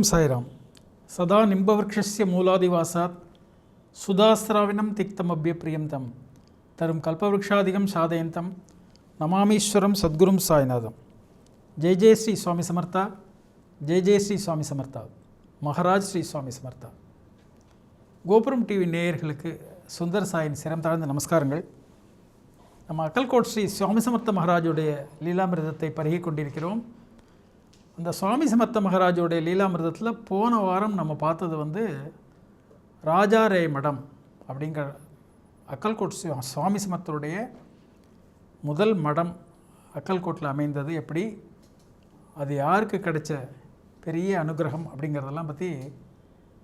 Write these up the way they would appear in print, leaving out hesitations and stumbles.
சாய்ராம். சதா நிம்பவருஷஸ்ய மூலாதிவாசாத் சுதாஸ்ராவினம் திக்தமப்யப்ரியம் தம் தரும் கல்பவருஷாதிகம் சாதயந்தம் நமாமீஸ்வரம் சத்குரும் சாய்நாதம். ஜெய் ஜெய் ஸ்ரீ சுவாமி சமர்த்தா, ஜெய் ஜெய் ஸ்ரீ சுவாமி சமர்த்தா, மகாராஜ் ஸ்ரீ சுவாமி சமர்த்தா. கோபுரம் டிவி நேயர்களுக்கு சுந்தர் சாயின் சிரம் தாழ்ந்த நமஸ்காரங்கள். நம்ம அக்கல்கோட் ஸ்ரீ சுவாமி சமர்த்த மகாராஜுடைய லீலாமிருதத்தை பருகி கொண்டிருக்கிறோம். அந்த சுவாமி சமர்த்த மகாராஜோடைய லீலாமிருதத்தில் போன வாரம் நம்ம பார்த்தது ராஜாரே மடம் அப்படிங்கிற அக்கல்கோட் சுவாமி சமர்த்தருடைய முதல் மடம் அக்கல்கோட்டில் அமைந்தது, எப்படி அது யாருக்கு கிடைச்ச பெரிய அனுகிரகம் அப்படிங்கிறதெல்லாம் பற்றி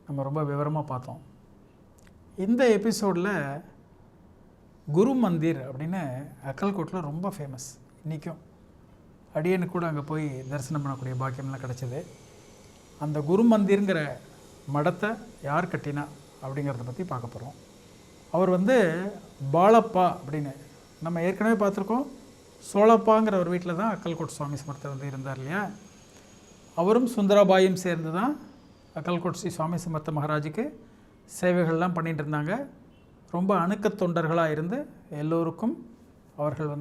நம்ம ரொம்ப விவரமாக பார்த்தோம். இந்த எபிசோடில் குரு மந்திர் அப்படின்னு அக்கல்கோட்டில் ரொம்ப ஃபேமஸ். இன்றைக்கும் அடியனுக்கு கூட அங்கே போய் தரிசனம் பண்ணக்கூடிய பாக்கியம்லாம் கிடச்சிது. அந்த குரு மந்திருங்கிற மடத்தை யார் கட்டினா அப்படிங்கிறத பற்றி பார்க்க போகிறோம். அவர் பாலப்பா அப்படின்னு நம்ம ஏற்கனவே பார்த்துருக்கோம். சோழப்பாங்கிற ஒரு வீட்டில் தான் அக்கல்கோட் சுவாமி சமர்த்தர் இருந்தார் இல்லையா. அவரும் சுந்தராபாயும் சேர்ந்து தான் அக்கல்கோட் ஸ்ரீ சுவாமி சமர்த்த மகாராஜுக்கு சேவைகள்லாம் பண்ணிகிட்டு இருந்தாங்க. ரொம்ப அணுக்கத் தொண்டர்களாக இருந்து எல்லோருக்கும் அவர்கள்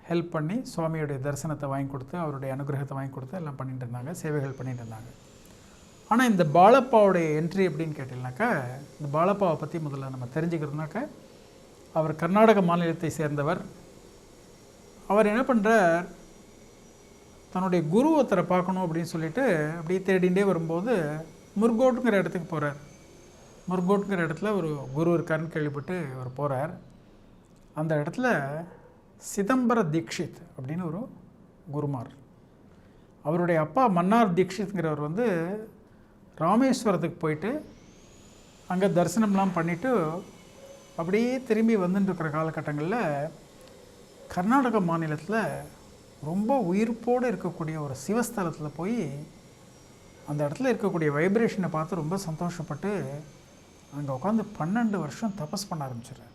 ஹெல்ப் பண்ணி சுவாமியுடைய தரிசனத்தை வாங்கி கொடுத்து அவருடைய அனுகிரகத்தை வாங்கி கொடுத்து எல்லாம் பண்ணிட்டு இருந்தாங்க, சேவைகள் பண்ணிட்டு இருந்தாங்க. ஆனால் இந்த பாலப்பாவுடைய என்ட்ரி எப்படின்னு கேட்டிங்கனாக்கா, இந்த பாலப்பாவை பற்றி முதல்ல நம்ம தெரிஞ்சுக்கிறதுனாக்கா, அவர் கர்நாடக மாநிலத்தை சேர்ந்தவர். அவர் என்ன பண்ணுறார், தன்னுடைய குரு ஒருத்தரை பார்க்கணும் அப்படின்னு சொல்லிட்டு அப்படியே தேடிகிட்டே வரும்போது முர்கோட்டுங்கிற இடத்துக்கு போகிறார். முர்கோட்டுங்கிற இடத்துல ஒரு குரு இருக்காருன்னு கேள்விப்பட்டு அவர் போகிறார். அந்த இடத்துல சிதம்பர தீக்ஷித் அப்படின்னு ஒரு குருமார், அவருடைய அப்பா மன்னார் தீக்ஷித்ங்கிறவர் ராமேஸ்வரத்துக்கு போயிட்டு அங்கே தரிசனம்லாம் பண்ணிவிட்டு அப்படியே திரும்பி வந்துட்டுருக்கிற காலகட்டங்களில் கர்நாடக மாநிலத்தில் ரொம்ப உயிர்ப்போடு இருக்கக்கூடிய ஒரு சிவஸ்தலத்தில் போய் அந்த இடத்துல இருக்கக்கூடிய வைப்ரேஷனை பார்த்து ரொம்ப சந்தோஷப்பட்டு அங்கே உட்காந்து 12 வருஷம் தபஸ் பண்ண ஆரம்பிச்சிடுறார்.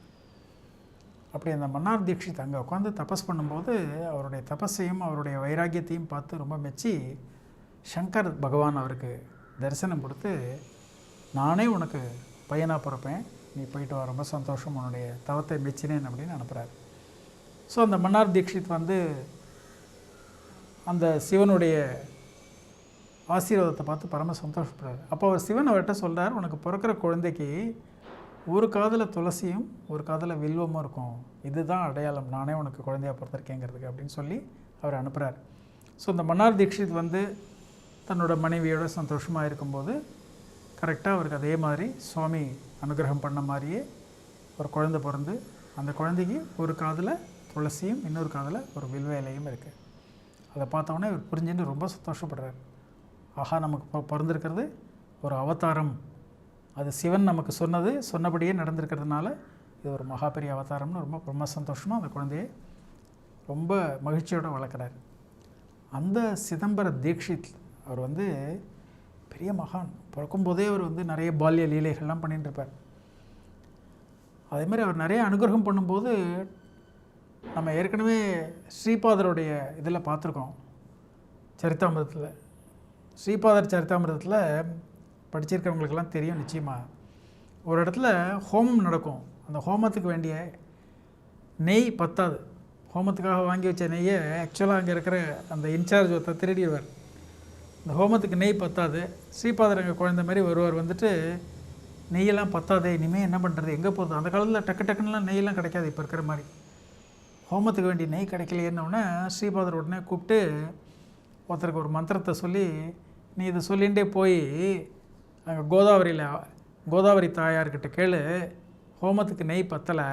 அப்படி அந்த மன்னார் தீக்ஷித் அங்கே உட்காந்து தபஸ் பண்ணும்போது அவருடைய தபஸையும் அவருடைய வைராக்கியத்தையும் பார்த்து ரொம்ப மெச்சி சங்கர் பகவான் அவருக்கு தரிசனம் கொடுத்து, நானே உனக்கு பையனாக பிறப்பேன், நீ போயிட்டு வா, ரொம்ப சந்தோஷம், உன்னுடைய தவத்தை மெச்சினேன் அப்படின்னு அனுப்புகிறார். ஸோ அந்த மன்னார் தீக்ஷித் அந்த சிவனுடைய ஆசீர்வாதத்தை பார்த்து பரம சந்தோஷப்படுறார். அப்போ அவர் சிவன் அவர்கிட்ட சொல்கிறார், உனக்கு பிறக்கிற குழந்தைக்கு ஒரு காதில் துளசியும் ஒரு காதில் வில்வமும் இருக்கும், இதுதான் அடையாளம், நானே உனக்கு குழந்தையாக பிறந்திருக்கேங்கிறதுக்கு அப்படின்னு சொல்லி அவர் அனுப்புகிறார். ஸோ இந்த மன்னார் தீக்ஷித் தன்னோட மனைவியோட சந்தோஷமாக இருக்கும்போது கரெக்டாக அவருக்கு அதே மாதிரி சுவாமி அனுகிரகம் பண்ண மாதிரியே ஒரு குழந்தை பிறந்து, அந்த குழந்தைக்கு ஒரு காதில் துளசியும் இன்னொரு காதில் ஒரு வில்வ இலையும் இருக்குது. அதை பார்த்தோன்னே இவர் புரிஞ்சுன்னு ரொம்ப சந்தோஷப்படுறார். ஆஹா, நமக்கு பிறந்திருக்கிறது ஒரு அவதாரம், அது சிவன் நமக்கு சொன்னபடியே நடந்திருக்கிறதுனால இது ஒரு மகா பெரிய அவதாரம்னு ரொம்ப சந்தோஷமாக அந்த குழந்தையை ரொம்ப மகிழ்ச்சியோடு வளர்க்குறார். அந்த சிதம்பர தீக்ஷித் அவர் பெரிய மகான். பிறக்கும்போதே அவர் நிறைய பால்ய லீலைகள்லாம் பண்ணிட்டு இருப்பார். அதேமாதிரி அவர் நிறைய அனுகிரகம் பண்ணும்போது நம்ம ஏற்கனவே ஸ்ரீபாதருடைய இதில் பார்த்துருக்கோம், சரித்தாமிரதத்தில். ஸ்ரீபாதர் சரித்தாமிரதத்தில் படிச்சிருக்கிறவங்களுக்கெல்லாம் தெரியும் நிச்சயமாக. ஒரு இடத்துல ஹோமம் நடக்கும். அந்த ஹோமத்துக்கு வேண்டிய நெய் பத்தாது. ஹோமத்துக்காக வாங்கி வச்ச நெய்யை ஆக்சுவலாக அங்கே இருக்கிற அந்த இன்சார்ஜ் ஒருத்தர் திருடிடுவார். இந்த ஹோமத்துக்கு நெய் பத்தாது. ஸ்ரீபாதர் அங்கே குழந்தை மாதிரி வருவார். நெய்யெல்லாம் பத்தாதே, இனிமேல் என்ன பண்ணுறது, எங்கே போகிறது. அந்த காலத்தில் டக்குன்னுலாம் நெய்யெல்லாம் கிடைக்காது இப்போ இருக்கிற மாதிரி. ஹோமத்துக்கு வேண்டிய நெய் கிடைக்கலையேன்னொடனே ஸ்ரீபாதர் உடனே கூப்பிட்டு ஒருத்தருக்கு ஒரு மந்திரத்தை சொல்லி, நீ இதை சொல்லிகிட்டே போய் அங்கே கோதாவரி தாயார்கிட்ட கேளு, ஹோமத்துக்கு நெய் பத்தலை,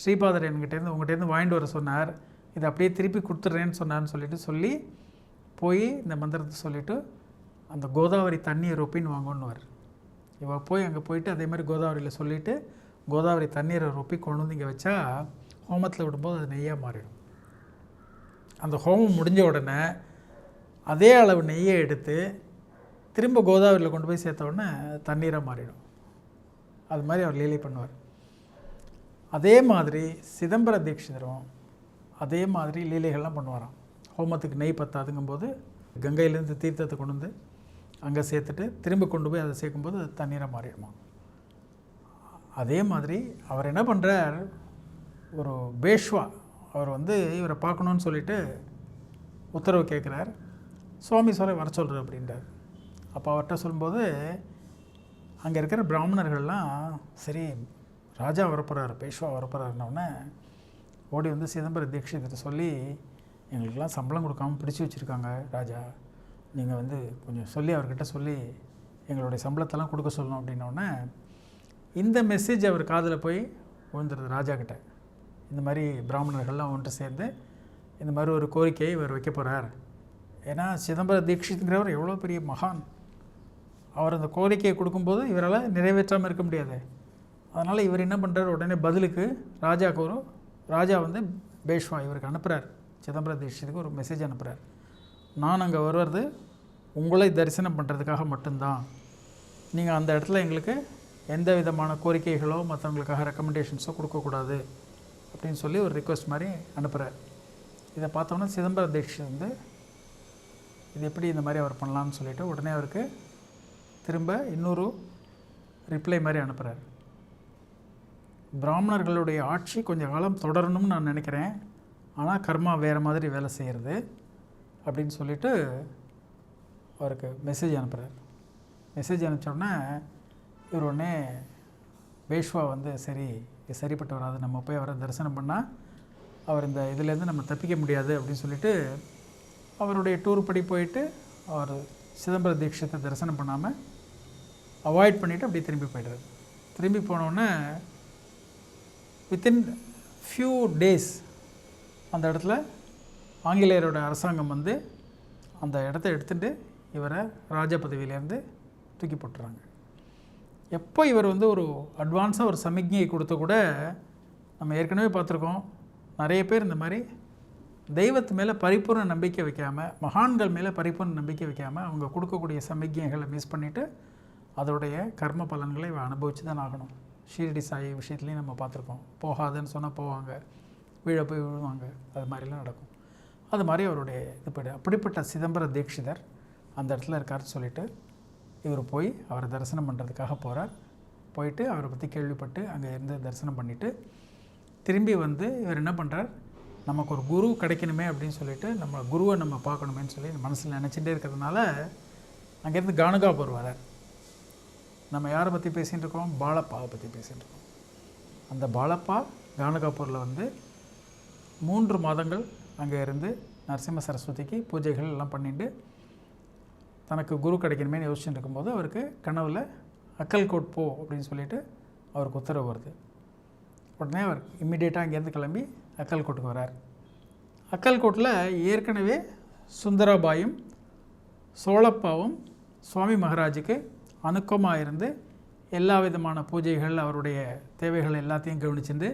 ஸ்ரீபாதர் உங்கள்கிட்டேருந்து வாங்கிட்டு வர சொன்னார், இதை அப்படியே திருப்பி கொடுத்துட்றேன்னு சொன்னார்னு சொல்லி போய் இந்த மந்திரத்தை சொல்லிவிட்டு அந்த கோதாவரி தண்ணியை ரொப்பின்னு வாங்கணுன்னுவார். இவள் போய் அங்கே போயிட்டு அதே மாதிரி கோதாவரியில் சொல்லிவிட்டு கோதாவரி தண்ணீரை ரொப்பி கொண்டு இங்கே வச்சா ஹோமத்தில் விடும்போது அது நெய்யாக மாறிடும். அந்த ஹோமம் முடிஞ்ச உடனே அதே அளவு நெய்யை எடுத்து திரும்ப கோதாவரியில் கொண்டு போய் சேர்த்த உடனே தண்ணீராக மாறிடும். அது மாதிரி அவர் லீலை பண்ணுவார். அதே மாதிரி சிதம்பர தீட்சிதரும் அதே மாதிரி லீலைகள்லாம் பண்ணுவாராம். ஹோமத்துக்கு நெய் பத்தாதுங்கும்போது கங்கையிலேருந்து தீர்த்தத்தை கொண்டு வந்து அங்கே சேர்த்துட்டு திரும்ப கொண்டு போய் அதை சேர்க்கும்போது அது தண்ணீராக மாறிடுமா. அதே மாதிரி அவர் என்ன பண்ணுறார், ஒரு பேஷ்வா அவர் வந்து இவரை பார்க்கணுன்னு சொல்லிட்டு உத்தரவு கேட்குறார். சுவாமி வர சொல்கிறார் அப்படின்றார். அப்போ அவர்கிட்ட சொல்லும்போது அங்கே இருக்கிற பிராமணர்கள்லாம் சரி ராஜா வரப்போகிறார், பேஷ்வா வரப்போகிறாருன்னொடனே ஓடி வந்து சிதம்பர தீட்சிதர்கிட்ட சொல்லி எங்களுக்கெல்லாம் சம்பளம் கொடுக்காம பிடிச்சி வச்சுருக்காங்க ராஜா, நீங்கள் வந்து கொஞ்சம் சொல்லி அவர்கிட்ட சொல்லி எங்களுடைய சம்பளத்தெல்லாம் கொடுக்க சொல்லணும் அப்படின்னோடனே இந்த மெசேஜ் அவர் காதில் போய் விழுந்துருது ராஜா கிட்ட. இந்த மாதிரி பிராமணர்கள்லாம் ஒன்று சேர்ந்து இந்த மாதிரி ஒரு கோரிக்கையை இவர் வைக்க போகிறார். ஏன்னா சிதம்பர தீட்சித்ங்கிறவர் எவ்வளோ பெரிய மகான், அவர் அந்த கோரிக்கையை கொடுக்கும்போது இவரால் நிறைவேற்றாமல் இருக்க முடியாது. அதனால் இவர் என்ன பண்ணுறார், உடனே பதிலுக்கு ராஜா வந்து பேஷ்வா இவருக்கு அனுப்புகிறார், சிதம்பர தீட்சித்துக்கு ஒரு மெசேஜ் அனுப்புகிறார். நான் அங்கே வருவது உங்களை தரிசனம் பண்ணுறதுக்காக மட்டும்தான், நீங்கள் அந்த இடத்துல எங்களுக்கு எந்த விதமான கோரிக்கைகளோ மற்றவங்களுக்காக ரெக்கமெண்டேஷன்ஸோ கொடுக்கக்கூடாது அப்படின்னு சொல்லி ஒரு ரிக்வெஸ்ட் மாதிரி அனுப்புகிறார். இதை பார்த்தோன்னா சிதம்பர தீட்சித் வந்து இது எப்படி இந்த மாதிரி அவர் பண்ணலான்னு சொல்லிவிட்டு உடனே அவருக்கு திரும்ப இன்னொரு ரிப்ளை மாதிரி அனுப்புகிறார். பிராமணர்களுடைய ஆட்சி கொஞ்சம் காலம் தொடரணும்னு நான் நினைக்கிறேன், ஆனால் கர்மா வேறு மாதிரி வேலை செய்கிறது அப்படின்னு சொல்லிவிட்டு அவருக்கு மெசேஜ் அனுப்புகிறார். மெசேஜ் அனுப்பிச்சோடனே இவர் உடனே பேஷ்வா வந்து சரி இது சரிப்பட்டு வராது, நம்ம போய் அவரை தரிசனம் பண்ணால் அவர் இந்த இதுலேருந்து நம்ம தப்பிக்க முடியாது அப்படின்னு சொல்லிட்டு அவருடைய டூர் படி போயிட்டு அவர் சிதம்பர தீட்சித்தை தரிசனம் பண்ணாமல் அவாய்ட் பண்ணிவிட்டு அப்படி திரும்பி போய்டுறாரு. திரும்பி போனோடனே வித்தின் ஃபியூ டேஸ் அந்த இடத்துல ஆங்கிலேயரோட அரசாங்கம் வந்து அந்த இடத்த எடுத்துகிட்டு இவரை ராஜ பதவியிலேருந்து தூக்கி போட்டுறாங்க. எப்போ இவர் வந்து ஒரு அட்வான்ஸாக ஒரு சமிக்ஞையை கொடுத்த கூட நம்ம ஏற்கனவே பார்த்துருக்கோம், நிறைய பேர் இந்த மாதிரி தெய்வத்து மேலே பரிபூர்ண நம்பிக்கை வைக்காமல், மகான்கள் மேலே பரிபூர்ண நம்பிக்கை வைக்காமல் அவங்க கொடுக்கக்கூடிய சமிக்ஞைகளை மிஸ் பண்ணிவிட்டு அதோடைய கர்ம பலன்களை இவன் அனுபவித்து தான் ஆகணும். ஷீரடி சாயி விஷயத்துலையும் நம்ம பார்த்துருக்கோம், போகாதுன்னு சொன்னால் போவாங்க, வீழ போய் விழுவாங்க, அது மாதிரிலாம் நடக்கும். அது மாதிரி அவருடைய இது போய்டு. அப்படிப்பட்ட சிதம்பர தீட்சிதர் அந்த இடத்துல இருக்காருன்னு சொல்லிவிட்டு இவர் போய் அவரை தரிசனம் பண்ணுறதுக்காக போகிறார். போயிட்டு அவரை பற்றி கேள்விப்பட்டு அங்கே இருந்து தரிசனம் பண்ணிவிட்டு திரும்பி வந்து இவர் என்ன பண்ணுறார், நமக்கு ஒரு குரு கிடைக்கணுமே அப்படின்னு சொல்லிட்டு நம்ம குருவை நம்ம பார்க்கணுமேன்னு சொல்லி மனசில் நினச்சிட்டே இருக்கிறதுனால அங்கேருந்து கானகாபூர் வரார். நம்ம யாரை பற்றி பேசிகிட்டு இருக்கோம், பாலப்பாவை பற்றி பேசிகிட்டு இருக்கோம். அந்த பாலப்பா கானகாபூரில் வந்து 3 மாதங்கள் அங்கே இருந்து நரசிம்ம சரஸ்வதிக்கு பூஜைகள் எல்லாம் பண்ணிட்டு தனக்கு குரு கிடைக்கணுமேனு யோசிச்சுட்டு இருக்கும்போது அவருக்கு கனவில் அக்கல்கோட் போ அப்படின்னு சொல்லிட்டு அவருக்கு உத்தரவு வருது. உடனே அவர் இம்மிடியேட்டாக அங்கேருந்து கிளம்பி அக்கல்கோட்டுக்கு வரார். அக்கல்கோட்டில் ஏற்கனவே சுந்தராபாயும் சோழப்பாவும் சுவாமி மகாராஜுக்கு அணுக்கமாக இருந்து எல்லா விதமான பூஜைகள் அவருடைய தேவைகள் எல்லாத்தையும் கவனிச்சிருந்து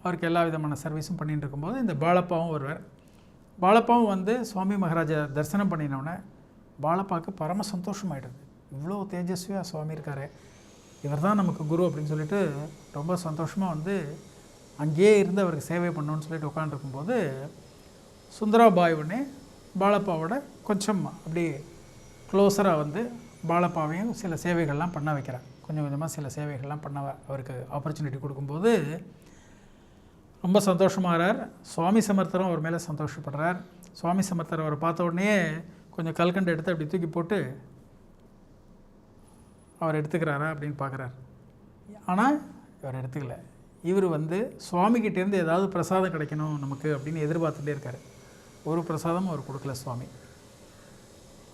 அவருக்கு எல்லா விதமான சர்வீஸும் பண்ணிட்டு இருக்கும்போது இந்த பாலப்பாவும் வருவார். பாலப்பாவும் வந்து சுவாமி மகாராஜா தரிசனம் பண்ணினோடனே பாலப்பாவுக்கு பரம சந்தோஷமாயிடுது. இவ்வளோ தேஜஸ்வியாக சுவாமி இருக்கார், இவர் தான் நமக்கு குரு அப்படின்னு சொல்லிட்டு ரொம்ப சந்தோஷமாக வந்து அங்கேயே இருந்து அவருக்கு சேவை பண்ணணும்னு சொல்லிட்டு உட்காந்துருக்கும்போது சுந்தராபாய் உடனே பாலப்பாவோட கொஞ்சம் அப்படி க்ளோஸராக வந்து பாலப்பாவையும் சில சேவைகள்லாம் பண்ண வைக்கிறார். கொஞ்சம் கொஞ்சமாக சில சேவைகள்லாம் பண்ண அவருக்கு ஆப்பர்ச்சுனிட்டி கொடுக்கும்போது ரொம்ப சந்தோஷமாகறார். சுவாமி சமர்த்தரும் அவர் மேலே சந்தோஷப்படுறார். சுவாமி சமர்த்தர் அவரை பார்த்த உடனே கொஞ்சம் கல்கண்டை எடுத்து அப்படி தூக்கி போட்டு அவர் எடுத்துக்கிறாரா அப்படின்னு பார்க்குறார். ஆனால் இவர் எடுத்துக்கல. இவர் வந்து சுவாமிகிட்டேருந்து ஏதாவது பிரசாதம் கிடைக்கணும் நமக்கு அப்படின்னு எதிர்பார்த்துட்டே இருக்கார். ஒரு பிரசாதமும் அவர் கொடுக்கல சுவாமி.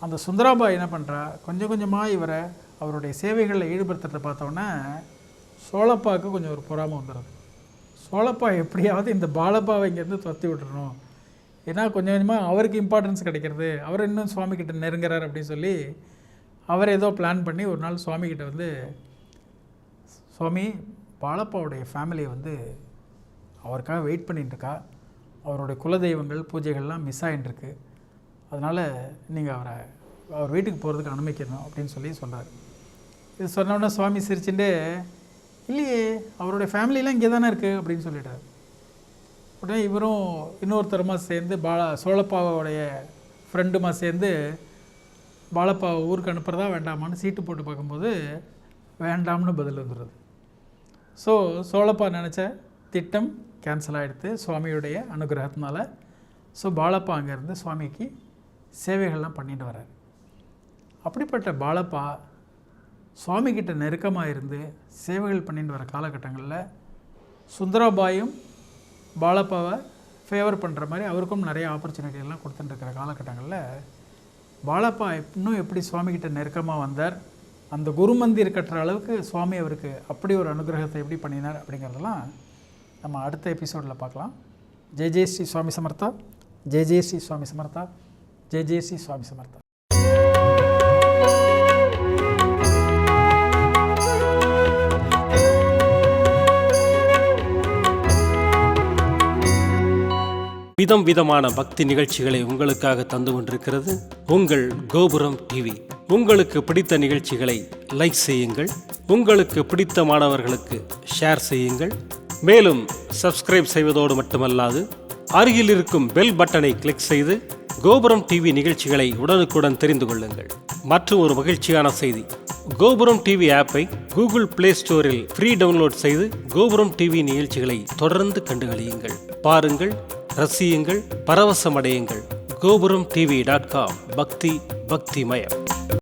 அந்த சுந்தராபாய் என்ன பண்ணுறா, கொஞ்சம் கொஞ்சமாக இவரை அவருடைய சேவைகளில் ஈடுபடுத்துறத பார்த்தோன்னே சோழப்பாவுக்கு கொஞ்சம் ஒரு பொறாமை வந்துடுது. சோழப்பா எப்படியாவது இந்த பாலப்பாவை இங்கேருந்து துரத்தி விட்டுறணும், ஏன்னா கொஞ்சம் கொஞ்சமாக அவருக்கு இம்பார்ட்டன்ஸ் கிடைக்கிறது, அவர் இன்னும் சுவாமிகிட்ட நெருங்குறார் அப்படின்னு சொல்லி அவர் ஏதோ பிளான் பண்ணி ஒரு நாள் சுவாமிகிட்ட வந்து, சுவாமி பாலப்பாவுடைய ஃபேமிலியை வந்து அவருக்காக வெயிட் பண்ணிட்டுருக்கா, அவருடைய குலதெய்வங்கள் பூஜைகள்லாம் மிஸ் ஆகிட்டுருக்கு, அதனால் நீங்கள் அவர் வீட்டுக்கு போகிறதுக்கு அனுமதிக்கணும் அப்படின்னு சொல்லி சொல்கிறார். இது சொன்னோடனே சுவாமி சிரிச்சுட்டு, இல்லையே அவருடைய ஃபேமிலியெலாம் இங்கே தானே இருக்குது அப்படின்னு சொல்லிட்டார். உடனே இவரும் இன்னொருத்தருமா சேர்ந்து சோழப்பாவோடைய ஃப்ரெண்டுமா சேர்ந்து பாலப்பாவை ஊருக்கு அனுப்புகிறதா வேண்டாமான்னு சீட்டு போட்டு பார்க்கும்போது வேண்டாம்னு பதில் வந்துடுது. ஸோ சோழப்பா நினச்ச திட்டம் கேன்சல் ஆகிடுது சுவாமியுடைய அனுகிரகத்தினால. ஸோ பாலப்பா அங்கேருந்து சுவாமிக்கு சேவைகள்லாம் பண்ணிட்டு வர்றார். அப்படிப்பட்ட பாலப்பா சுவாமிகிட்ட நெருக்கமாக இருந்து சேவைகள் பண்ணிட்டு வர காலகட்டங்களில் சுந்தராபாயும் பாலப்பாவை ஃபேவர் பண்ணுற மாதிரி அவருக்கும் நிறைய ஆப்பர்ச்சுனிட்டிலாம் கொடுத்துட்டுருக்கிற காலகட்டங்களில் பாலப்பா இன்னும் எப்படி சுவாமிகிட்ட நெருக்கமாக வந்தார், அந்த குரு மந்திர் கட்டுற அளவுக்கு சுவாமி அவருக்கு அப்படி ஒரு அனுகிரகத்தை எப்படி பண்ணினார் அப்படிங்கிறதெல்லாம் நம்ம அடுத்த எபிசோடில் பார்க்கலாம். ஜெய் ஜெய் ஸ்ரீ சுவாமி சமர்த்தா, ஜெய் ஜெய் ஸ்ரீ சுவாமி சமர்த்தா, ஜெய் ஜெய் ஸ்ரீ சுவாமி சமர்த்தா. விதம் விதமான பக்தி நிகழ்ச்சிகளை உங்களுக்காக தந்து கொண்டிருக்கிறது உங்கள் கோபுரம் டிவி. உங்களுக்கு பிடித்த நிகழ்ச்சிகளை லைக் செய்யுங்கள், உங்களுக்கு பிடித்த மாணவர்களுக்கு ஷேர் செய்யுங்கள். மேலும் சப்ஸ்கிரைப் செய்வதோடு மட்டுமல்லாது அருகில் இருக்கும் பெல் பட்டனை கிளிக் செய்து கோபுரம் டிவி நிகழ்ச்சிகளை உடனுக்குடன் தெரிந்து கொள்ளுங்கள். மற்றும் ஒரு மகிழ்ச்சியான செய்தி, கோபுரம் டிவி ஆப்பை கூகுள் பிளே ஸ்டோரில் ஃப்ரீ டவுன்லோட் செய்து கோபுரம் டிவி நிகழ்ச்சிகளை தொடர்ந்து கண்டுகளியுங்கள், பாருங்கள், ரசியுங்கள், பரவசமடையுங்கள். gopuramtv.com பக்தி பக்திமயம்.